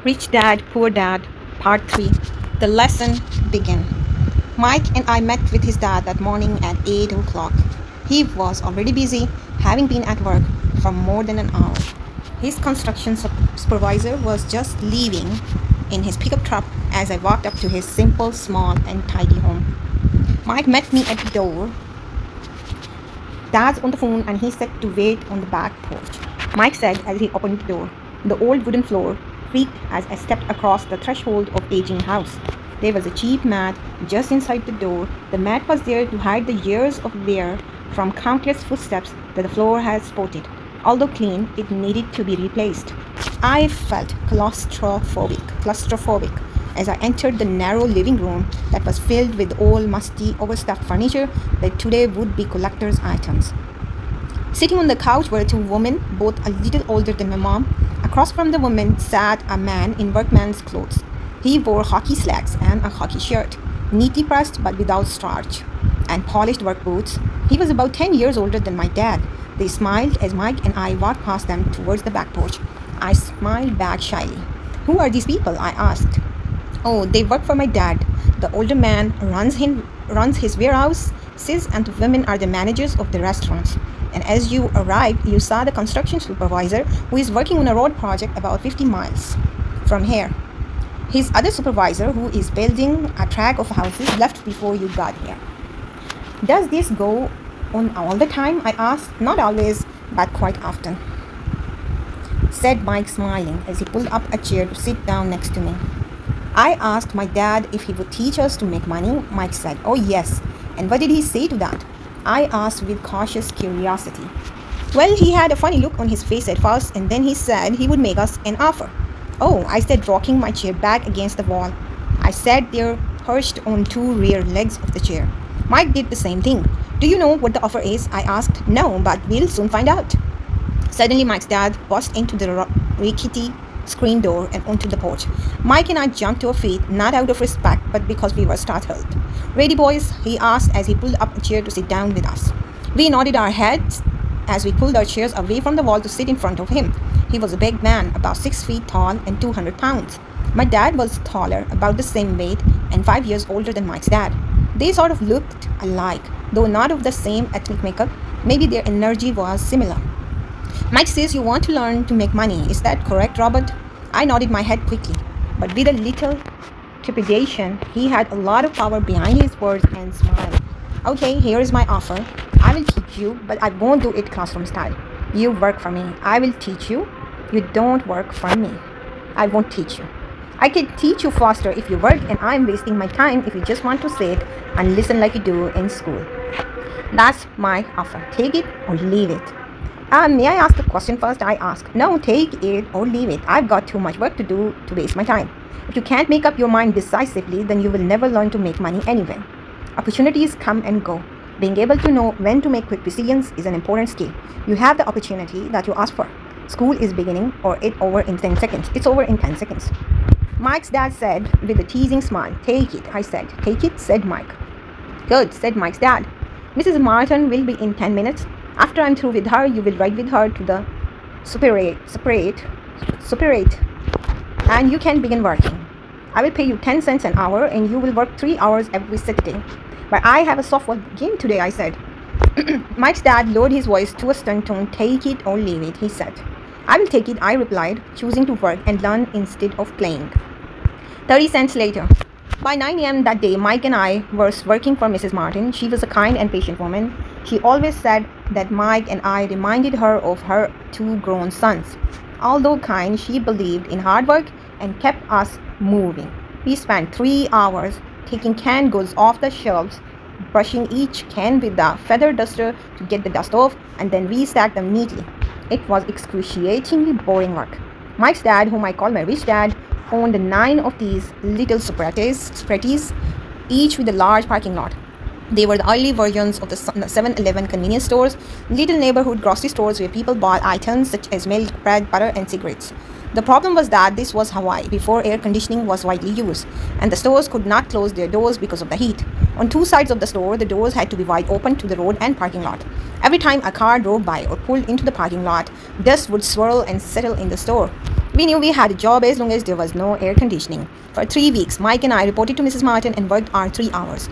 Rich Dad, Poor Dad, Part 3. The lesson began. Mike and I met with his dad that morning at 8 o'clock. He was already busy, having been at work for more than an hour. His construction supervisor was just leaving in his pickup truck as I walked up to his simple, small, and tidy home. Mike met me at the door. Dad's on the phone and he said to wait on the back porch. Mike said as he opened the door. The old wooden floor creaked as I stepped across the threshold of aging house. There was a cheap mat just inside the door. The mat was there to hide the years of wear from countless footsteps that the floor had spotted. Although clean, it needed to be replaced. I felt claustrophobic as I entered the narrow living room that was filled with old, musty, overstuffed furniture that today would be collector's items. Sitting on the couch were two women, both a little older than my mom. Across from the woman sat a man in workman's clothes. He wore hockey slacks and a hockey shirt, neatly pressed but without starch, and polished work boots. He was about 10 years older than my dad. They smiled as Mike and I walked past them towards the back porch. I smiled back shyly. "Who are these people?" I asked. "Oh, they work for my dad. The older man runs his warehouses, and the women are the managers of the restaurants. And as you arrived, you saw the construction supervisor who is working on a road project about 50 miles from here. His other supervisor, who is building a track of houses, left before you got here." "Does this go on all the time?" I asked. "Not always, but quite often," said Mike, smiling as he pulled up a chair to sit down next to me. I asked my dad if he would teach us to make money. Mike said, "Oh yes." "And what did he say to that?" I asked with cautious curiosity. "Well, he had a funny look on his face at first, and then he said he would make us an offer." "Oh," I said, rocking my chair back against the wall. I sat there, perched on two rear legs of the chair. Mike did the same thing. "Do you know what the offer is?" I asked. "No, but we'll soon find out." Suddenly, Mike's dad burst into the rickety screen door and onto the porch. Mike and I jumped to our feet, not out of respect, but because we were startled. "Ready, boys?" he asked as he pulled up a chair to sit down with us. We nodded our heads as we pulled our chairs away from the wall to sit in front of him. He was a big man, about 6 feet tall and 200 pounds. My dad was taller, about the same weight, and 5 years older than Mike's dad. They sort of looked alike, though not of the same ethnic makeup. Maybe their energy was similar. "Mike says you want to learn to make money. Is that correct, Robert?" I nodded my head quickly, but with a little trepidation. He had a lot of power behind his words and smiled. "Okay, here is my offer. I will teach you, but I won't do it classroom style. You work for me. I will teach you. You don't work for me. I won't teach you. I can teach you faster if you work, and I'm wasting my time if you just want to sit and listen like you do in school. That's my offer. Take it or leave it." "May I ask a question first?" I asked. "No, take it or leave it. I've got too much work to do to waste my time. If you can't make up your mind decisively, then you will never learn to make money anyway. Opportunities come and go. Being able to know when to make quick decisions is an important skill. You have the opportunity that you asked for. School is beginning or it's over in 10 seconds. It's over in 10 seconds. Mike's dad said with a teasing smile. "Take it," I said. "Take it," said Mike. "Good," said Mike's dad. "Mrs. Martin will be in 10 minutes. After I'm through with her, you will ride with her to the superate, and you can begin working. I will pay you 10 cents an hour, and you will work 3 hours every Saturday. But I have a softball game today," I said. Mike's dad lowered his voice to a stern tone. "Take it or leave it," he said. "I will take it," I replied, choosing to work and learn instead of playing. 30 cents later. By 9 a.m. that day, Mike and I were working for Mrs. Martin. She was a kind and patient woman. She always said that Mike and I reminded her of her 2 grown sons. Although kind, she believed in hard work and kept us moving. We spent 3 hours taking canned goods off the shelves, brushing each can with a feather duster to get the dust off, and then restacked them neatly. It was excruciatingly boring work. Mike's dad, whom I call my rich dad, owned 9 of these little spreaties, each with a large parking lot. They were the early versions of the 7-Eleven convenience stores, little neighborhood grocery stores where people bought items such as milk, bread, butter, and cigarettes. The problem was that this was Hawaii before air conditioning was widely used, and the stores could not close their doors because of the heat. On 2 sides of the store, the doors had to be wide open to the road and parking lot. Every time a car drove by or pulled into the parking lot, dust would swirl and settle in the store. We knew we had a job as long as there was no air conditioning. For 3 weeks, Mike and I reported to Mrs. Martin and worked our 3 hours.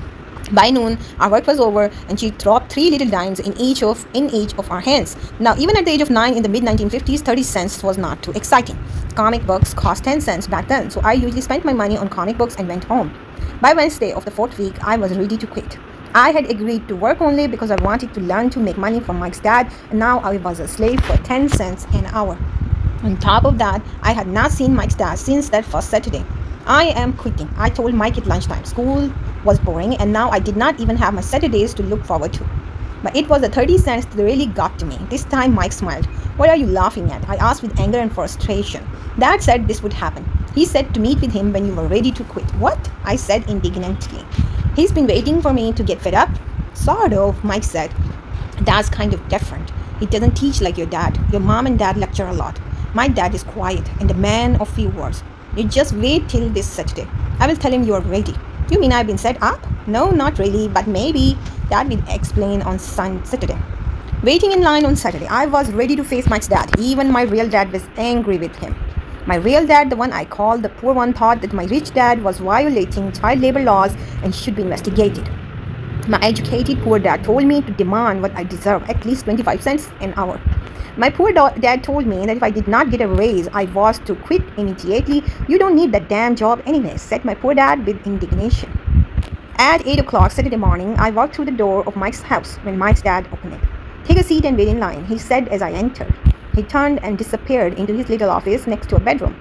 By noon, our work was over, and she dropped 3 little dimes in each of our hands. Now, even at the age of 9 in the mid 1950s, 30 cents was not too exciting. Comic books cost 10 cents back then, so I usually spent my money on comic books and went home. By Wednesday of the fourth week, I was ready to quit. I had agreed to work only because I wanted to learn to make money from Mike's dad, and now I was a slave for 10 cents an hour. On top of that, I had not seen Mike's dad since that first Saturday. I am quitting, I told Mike at lunchtime. School was boring, and now I did not even have my Saturdays to look forward to. But it was the 30 cents that really got to me. This time Mike smiled. What are you laughing at? I asked with anger and frustration. Dad said this would happen. He said to meet with him when you were ready to quit. What? I said indignantly. He's been waiting for me to get fed up? Sort of, Mike said. Dad's kind of different. He doesn't teach like your dad. Your mom and dad lecture a lot. My dad is quiet and a man of few words. You just wait till this Saturday. I will tell him you are ready. You mean I've been set up? No, not really, but maybe. Dad will explain on Saturday. Waiting in line on Saturday, I was ready to face Mike's dad. Even my real dad was angry with him. My real dad, the one I called the poor one, thought that my rich dad was violating child labor laws and should be investigated. My educated poor dad told me to demand what I deserve, at least 25 cents an hour. My poor dad told me that if I did not get a raise, I was to quit immediately. You don't need that damn job anyway, said my poor dad with indignation. At 8 o'clock Saturday morning, I walked through the door of Mike's house when Mike's dad opened it. Take a seat and wait in line, he said as I entered. He turned and disappeared into his little office next to a bedroom.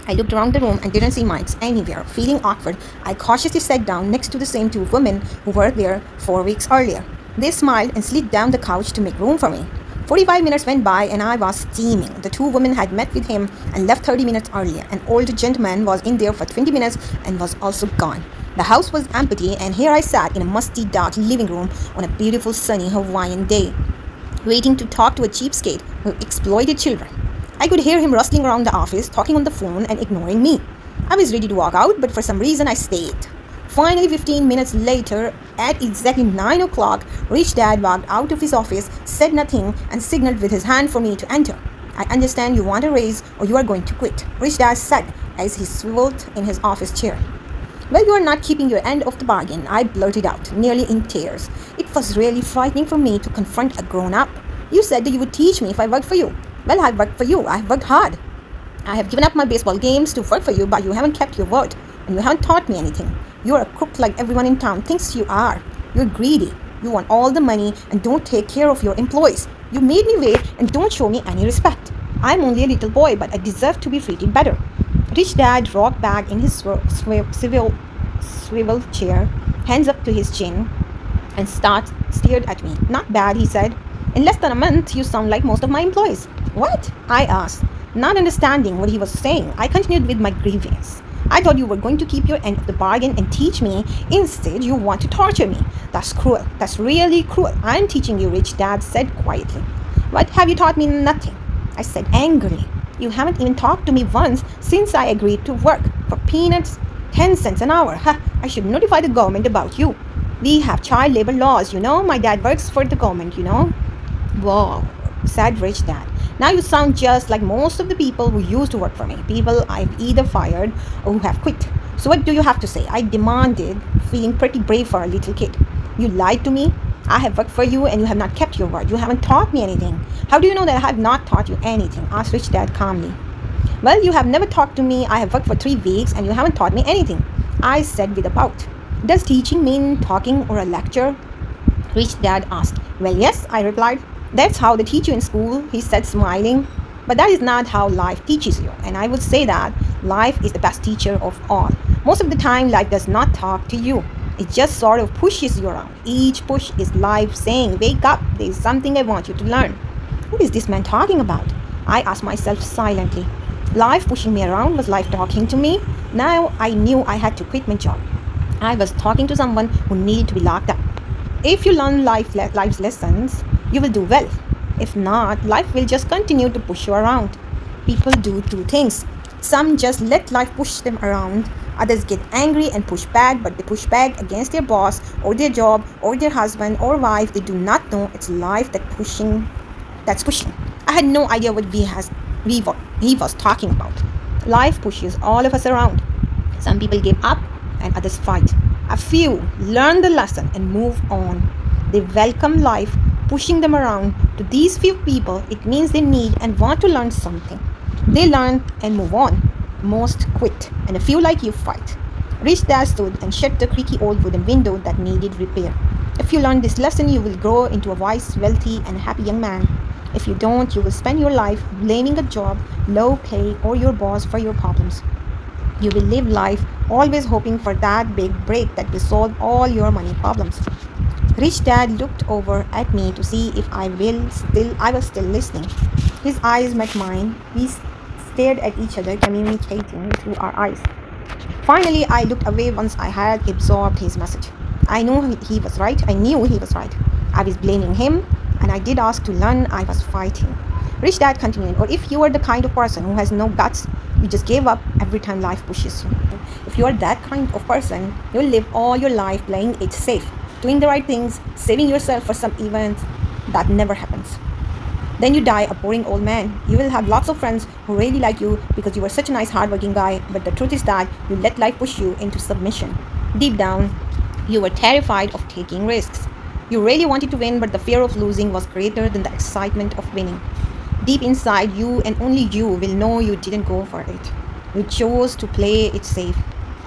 I looked around the room and didn't see Mike's anywhere. Feeling awkward, I cautiously sat down next to the same two women who were there 4 weeks earlier. They smiled and slid down the couch to make room for me. 45 minutes went by and I was steaming. The two women had met with him and left 30 minutes earlier. An old gentleman was in there for 20 minutes and was also gone. The house was empty, and here I sat in a musty, dark living room on a beautiful, sunny Hawaiian day, waiting to talk to a cheapskate who exploited children. I could hear him rustling around the office, talking on the phone and ignoring me. I was ready to walk out, but for some reason I stayed. Finally, 15 minutes later, at exactly 9 o'clock, Rich Dad walked out of his office, said nothing, and signaled with his hand for me to enter. I understand you want a raise or you are going to quit, Rich Dad said as he swiveled in his office chair. Well, you are not keeping your end of the bargain, I blurted out, nearly in tears. It was really frightening for me to confront a grown-up. You said that you would teach me if I worked for you. Well, I worked for you. I have worked hard. I have given up my baseball games to work for you, but you haven't kept your word, and you haven't taught me anything. You are a crook like everyone in town thinks you are. You're greedy. You want all the money and don't take care of your employees. You made me wait and don't show me any respect. I'm only a little boy, but I deserve to be treated better. Rich Dad rocked back in his swivel chair, hands up to his chin, and stared at me. Not bad, he said. In less than a month, you sound like most of my employees. What? I asked, not understanding what he was saying. I continued with my grievance. I thought you were going to keep your end of the bargain and teach me. Instead, you want to torture me. That's cruel. That's really cruel. I'm teaching you, Rich Dad said quietly. What have you taught me? Nothing, I said angrily. You haven't even talked to me once since I agreed to work for peanuts, 10 cents an hour. I should notify the government about you. We have child labor laws, you know. My dad works for the government, you know. Whoa, said Rich Dad. Now you sound just like most of the people who used to work for me. People I've either fired or who have quit. So what do you have to say? I demanded, feeling pretty brave for a little kid. You lied to me. I have worked for you and you have not kept your word. You haven't taught me anything. How do you know that I have not taught you anything? Asked Rich Dad calmly. Well, you have never talked to me. I have worked for 3 weeks and you haven't taught me anything, I said with a pout. Does teaching mean talking or a lecture? Rich Dad asked. Well, yes, I replied. That's how they teach you in school, he said, smiling. But that is not how life teaches you. And I would say that life is the best teacher of all. Most of the time, life does not talk to you. It just sort of pushes you around. Each push is life saying, wake up, there is something I want you to learn. What is this man talking about? I asked myself silently. Life pushing me around was life talking to me. Now I knew I had to quit my job. I was talking to someone who needed to be locked up. If you learn life's lessons, you will do well. If not, life will just continue to push you around. People do two things. Some just let life push them around. Others get angry and push back, but they push back against their boss or their job or their husband or wife. They do not know it's life that's pushing. I had no idea what we he was talking about. Life pushes all of us around. Some people give up and others fight. A few learn the lesson and move on. They welcome life pushing them around. To these few people, it means they need and want to learn something. They learn and move on. Most quit, and a few like you fight. Rich Dad stood and shut the creaky old wooden window that needed repair. If you learn this lesson, you will grow into a wise, wealthy, and happy young man. If you don't, you will spend your life blaming a job, low pay, or your boss for your problems. You will live life always hoping for that big break that will solve all your money problems. Rich Dad looked over at me to see if I was still listening. His eyes met mine. We stared at each other, communicating through our eyes. Finally, I looked away once I had absorbed his message. I knew he was right. I knew he was right. I was blaming him, and I did ask to learn. I was fighting. Rich Dad continued, or if you are the kind of person who has no guts, you just give up every time life pushes you. If you are that kind of person, you'll live all your life playing it safe, doing the right things, saving yourself for some event that never happens. Then you die a boring old man. You will have lots of friends who really like you because you are such a nice hardworking guy, but the truth is that you let life push you into submission. Deep down, you were terrified of taking risks. You really wanted to win, but the fear of losing was greater than the excitement of winning. Deep inside, you and only you will know you didn't go for it. You chose to play it safe.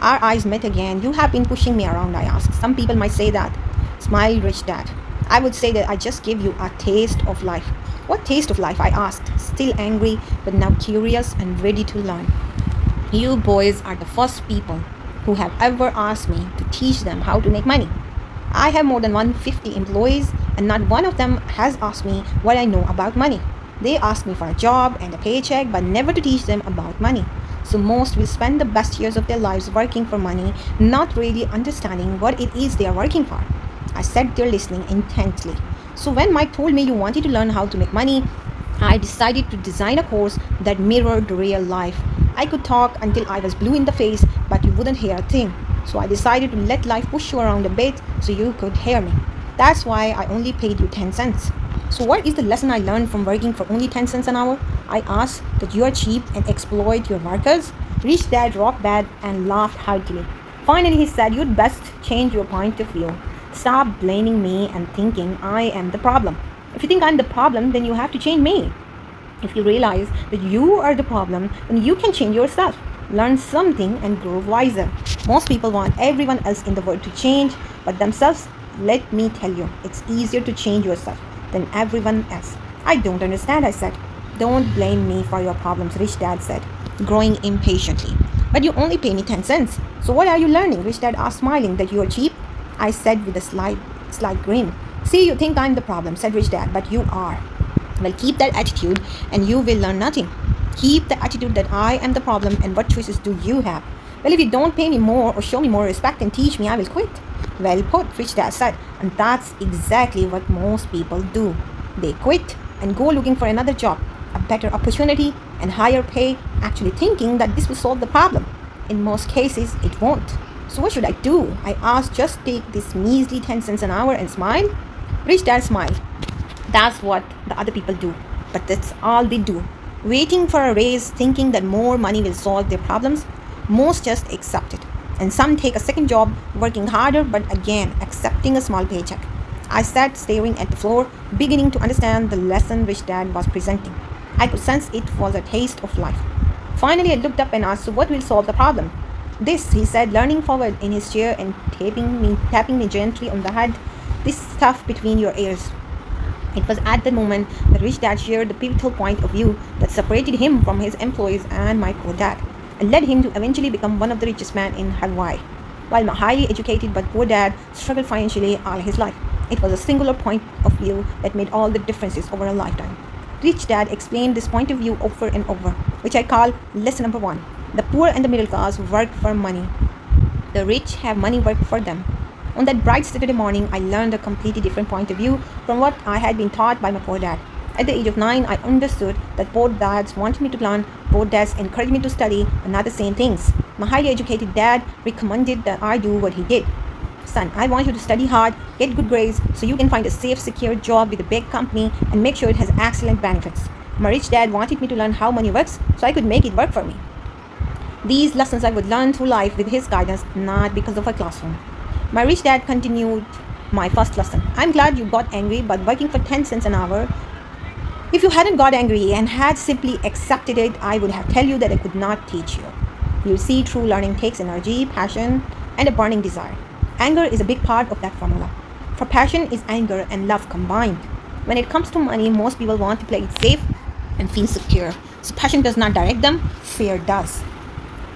Our eyes met again. You have been pushing me around, I asked. Some people might say that. Smiled Rich Dad. I would say that I just gave you a taste of life. What taste of life? I asked, still angry, but now curious and ready to learn. You boys are the first people who have ever asked me to teach them how to make money. I have more than 150 employees, and not one of them has asked me what I know about money. They ask me for a job and a paycheck, but never to teach them about money. So most will spend the best years of their lives working for money, not really understanding what it is they are working for. I sat there listening intently. So when Mike told me you wanted to learn how to make money, I decided to design a course that mirrored real life. I could talk until I was blue in the face, but you wouldn't hear a thing. So I decided to let life push you around a bit so you could hear me. That's why I only paid you 10 cents. So what is the lesson I learned from working for only 10 cents an hour? I asked. That you are cheap and exploit your workers? Rich Dad rocked back and laughed heartily. Finally he said, you'd best change your point of view. Stop blaming me and thinking I am the problem. If you think I'm the problem, then you have to change me. If you realize that you are the problem, then you can change yourself, learn something, and grow wiser. Most people want everyone else in the world to change, but themselves, let me tell you, it's easier to change yourself than everyone else. I don't understand, I said. Don't blame me for your problems, Rich Dad said, growing impatiently. But you only pay me 10 cents. So what are you learning? Rich Dad asked, smiling. That you are cheap? I said with a slight grin. See, you think I'm the problem, said Rich Dad, but you are. Well, keep that attitude and you will learn nothing. Keep the attitude that I am the problem, and what choices do you have? Well, if you don't pay me more or show me more respect and teach me, I will quit. Well put, Rich Dad said, and that's exactly what most people do. They quit and go looking for another job, a better opportunity and higher pay, actually thinking that this will solve the problem. In most cases, it won't. So what should I do? I asked. Just take this measly 10 cents an hour and smile? Rich Dad smiled. That's what the other people do. But that's all they do. Waiting for a raise, thinking that more money will solve their problems. Most just accept it. And some take a second job, working harder, but again, accepting a small paycheck. I sat staring at the floor, beginning to understand the lesson Rich Dad was presenting. I could sense it was a taste of life. Finally, I looked up and asked, so what will solve the problem? This, he said, leaning forward in his chair and tapping me gently on the head. This stuff between your ears. It was at that moment that Rich Dad shared the pivotal point of view that separated him from his employees and my poor dad, and led him to eventually become one of the richest men in Hawaii. While my highly educated but poor dad struggled financially all his life, it was a singular point of view that made all the differences over a lifetime. Rich Dad explained this point of view over and over, which I call lesson number 1. The poor and the middle class work for money. The rich have money work for them. On that bright Saturday morning, I learned a completely different point of view from what I had been taught by my poor dad. At the age of 9, I understood that both dads wanted me to learn, both dads encouraged me to study, and not the same things. My highly educated dad recommended that I do what he did. Son, I want you to study hard, get good grades, so you can find a safe, secure job with a big company and make sure it has excellent benefits. My rich dad wanted me to learn how money works so I could make it work for me. These lessons I would learn through life with his guidance, not because of a classroom. My rich dad continued my first lesson. I'm glad you got angry, but working for 10 cents an hour. If you hadn't got angry and had simply accepted it, I would have tell you that I could not teach you. You see, true learning takes energy, passion, and a burning desire. Anger is a big part of that formula. For passion is anger and love combined. When it comes to money, most people want to play it safe and feel secure. So passion does not direct them, fear does.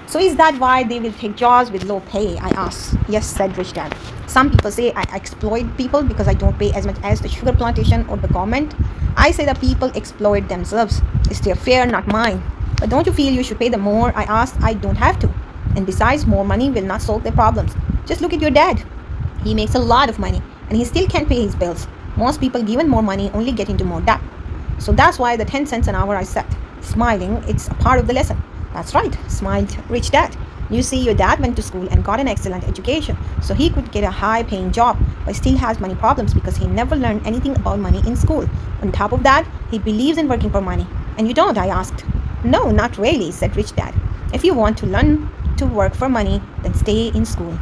So is that why they will take jobs with low pay? I asked. Yes, said rich dad. Some people say I exploit people because I don't pay as much as the sugar plantation or the government. I say that people exploit themselves. It's their fear, not mine. But don't you feel you should pay them more? I asked. I don't have to. And besides, more money will not solve their problems. Just look at your dad. He makes a lot of money and he still can't pay his bills. Most people given more money only get into more debt. So that's why the 10 cents an hour I set. Smiling, it's a part of the lesson. That's right, smiled rich dad. You see, your dad went to school and got an excellent education, so he could get a high-paying job, but still has money problems because he never learned anything about money in school. On top of that, he believes in working for money. And you don't, I asked. No, not really, said rich dad. If you want to learn to work for money, then stay in school.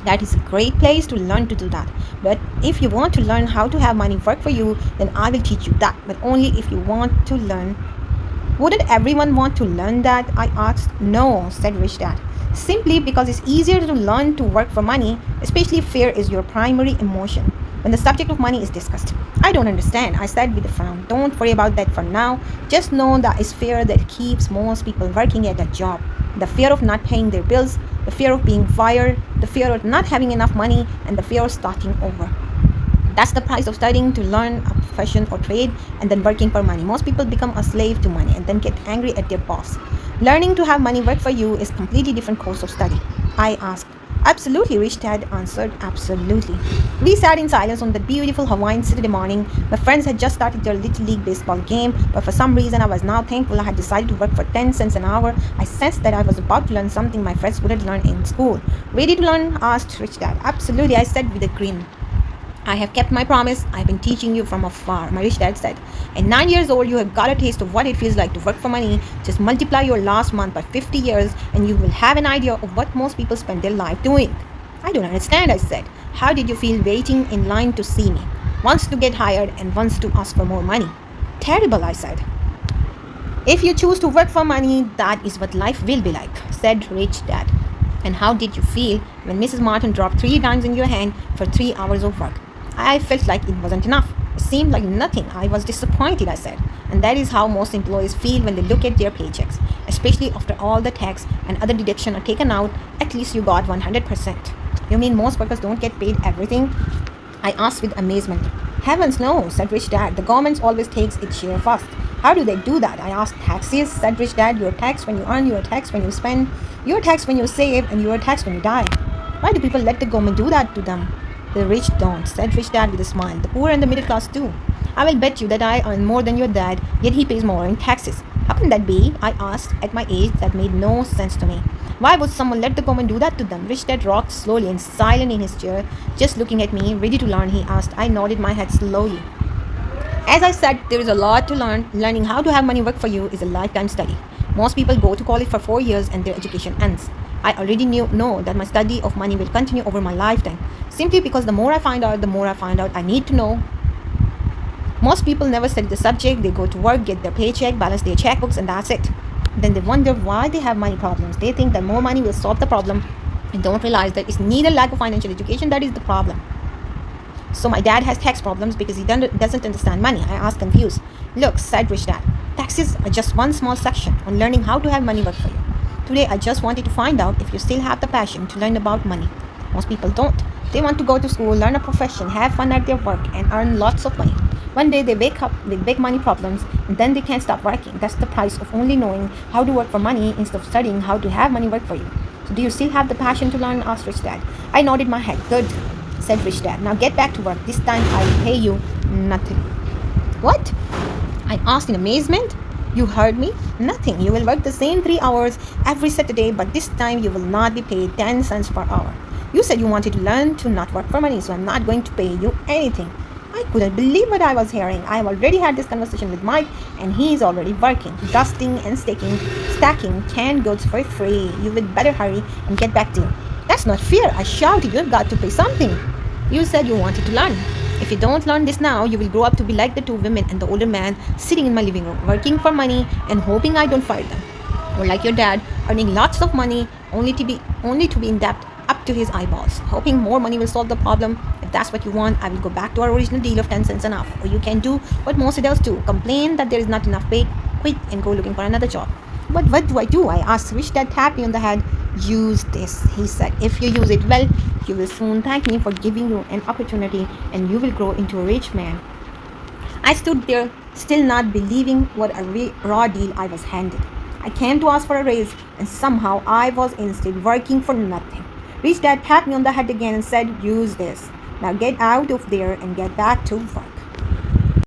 That is a great place to learn to do that. But if you want to learn how to have money work for you, then I will teach you that, but only if you want to learn. Wouldn't everyone want to learn that? I asked. No, said rich dad. Simply because it's easier to learn to work for money, especially if fear is your primary emotion when the subject of money is discussed. I don't understand, I said with a frown. Don't worry about that for now. Just know that it's fear that keeps most people working at a job. The fear of not paying their bills, the fear of being fired, the fear of not having enough money, and the fear of starting over. That's the price of studying to learn a profession or trade and then working for money. Most people become a slave to money and then get angry at their boss. Learning to have money work for you is a completely different course of study. I asked. Absolutely, rich dad answered. Absolutely. We sat in silence on that beautiful Hawaiian Saturday morning. My friends had just started their little league baseball game, but for some reason I was now thankful I had decided to work for 10 cents an hour. I sensed that I was about to learn something my friends wouldn't learn in school. Ready to learn? Asked rich dad. Absolutely, I said with a grin. I have kept my promise. I've been teaching you from afar, my rich dad said. At 9 years old, you have got a taste of what it feels like to work for money. Just multiply your last month by 50 years and you will have an idea of what most people spend their life doing. I don't understand, I said. How did you feel waiting in line to see me? Once to get hired and once to ask for more money. Terrible, I said. If you choose to work for money, that is what life will be like, said rich dad. And how did you feel when Mrs. Martin dropped 3 dimes in your hand for 3 hours of work? I felt like it wasn't enough. It seemed like nothing. I was disappointed, I said. And that is how most employees feel when they look at their paychecks, especially after all the tax and other deductions are taken out. At least you got 100%. You mean most workers don't get paid everything? I asked with amazement. Heavens no, said rich dad. The government always takes its share first. How do they do that? I asked. Taxes, said rich dad. You're taxed when you earn, you're taxed when you spend, you're taxed when you save, and you're taxed when you die. Why do people let the government do that to them? The rich don't, said rich dad with a smile. The poor and the middle class too. I will bet you that I earn more than your dad, yet he pays more in taxes. How can that be? I asked. At my age, that made no sense to me. Why would someone let the government do that to them? Rich dad rocked slowly and silent in his chair, just looking at me, ready to learn, he asked. I nodded my head slowly. As I said, there is a lot to learn. Learning how to have money work for you is a lifetime study. Most people go to college for 4 years and their education ends. I already know that my study of money will continue over my lifetime, simply because the more I find out, I need to know. Most people never study the subject. They go to work, get their paycheck, balance their checkbooks, and that's it. Then they wonder why they have money problems. They think that more money will solve the problem and don't realize that it's neither lack of financial education that is the problem. So my dad has tax problems because he doesn't understand money. I asked confused. Look, said rich dad, taxes are just one small section on learning how to have money work for you. Today I just wanted to find out if you still have the passion to learn about money. Most people don't. They want to go to school, learn a profession, have fun at their work, and earn lots of money. One day they wake up with big money problems and then they can't stop working. That's the price of only knowing how to work for money instead of studying how to have money work for you. So do you still have the passion to learn? Asked rich dad. I nodded my head. Good, said rich dad. Now get back to work. This time I'll pay you nothing. What? I asked in amazement. You heard me? Nothing. You will work the same 3 hours every Saturday, but this time you will not be paid 10 cents per hour. You said you wanted to learn to not work for money, so I'm not going to pay you anything. I couldn't believe what I was hearing. I already had this conversation with Mike, and he's already working, dusting and stacking canned goods for free. You would better hurry and get back to. That's not fair, I shouted. You've got to pay something. You said you wanted to learn. If you don't learn this now, you will grow up to be like the two women and the older man sitting in my living room, working for money and hoping I don't fire them. Or like your dad, earning lots of money only to be in debt up to his eyeballs, hoping more money will solve the problem. If that's what you want, I will go back to our original deal of 10 cents an hour. Or you can do what most adults do, complain that there is not enough pay, quit and go looking for another job. But what do I do? I asked. Rich Dad tapped me on the head. Use this, he said. If you use it well, you will soon thank me for giving you an opportunity and you will grow into a rich man. I stood there, still not believing what a raw deal I was handed. I came to ask for a raise, and somehow I was instead working for nothing. Rich Dad tapped me on the head again and said, use this. Now get out of there and get back to work.